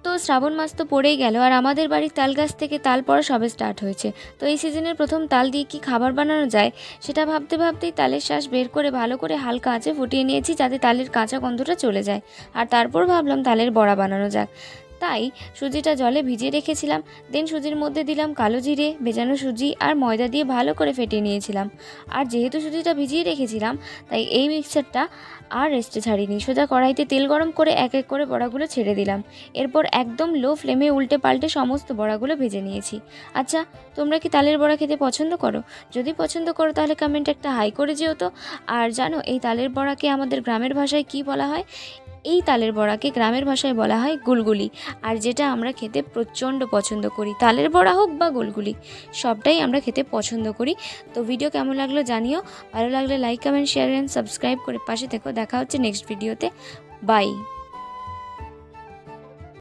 তো শ্রাবণ মাস তো পড়েই গেল, আর আমাদের বাড়ির তাল গাছ থেকে তাল পড়া সবে স্টার্ট হয়েছে। তো এই সিজনের প্রথম তাল দিয়ে কি খাবার বানানো যায় সেটা ভাবতে ভাবতেই তালের শাঁস বের করে ভালো করে হালকা আঁচে ফুটিয়ে নিয়েছি, যাতে তালের কাঁচা গন্ধটা চলে যায়। আর তারপর ভাবলাম তালের বড়া বানানো যাক। তাই সুজিটা জলে ভিজিয়ে রেখেছিলাম। দেন সুজির মধ্যে দিলাম কালো জিরে, ভেজানো সুজি আর ময়দা দিয়ে ভালো করে ফেটিয়ে নিয়েছিলাম। আর যেহেতু সুজিটা ভিজিয়ে রেখেছিলাম, তাই এই মিক্সচারটা আর রেস্টে ছাড়িনি, সোজা কড়াইতে তেল গরম করে এক এক করে বড়াগুলো ছেড়ে দিলাম। এরপর একদম লো ফ্লেমে উল্টে পাল্টে সমস্ত বড়াগুলো ভেজে নিয়েছি। আচ্ছা, তোমরা কি তালের বড়া খেতে পছন্দ করো? যদি পছন্দ করো তাহলে কমেন্টে একটা হাই করে যেও তো। আর জানো এই তালের বড়াকে আমাদের গ্রামের ভাষায় কি বলা হয়? এই তালের বড়াকে গ্রামের ভাষায় বলা হয় গুলগুলি। আর যেটা আমরা খেতে প্রচণ্ড পছন্দ করি, তালের বড়া হোক বা গুলগুলি, সবটাই আমরা খেতে পছন্দ করি। তো ভিডিও কেমন লাগলো জানিও। ভালো লাগলে like, comment, share and subscribe করে পাশে থেকো। দেখা হচ্ছে নেক্সট ভিডিওতে। বাই।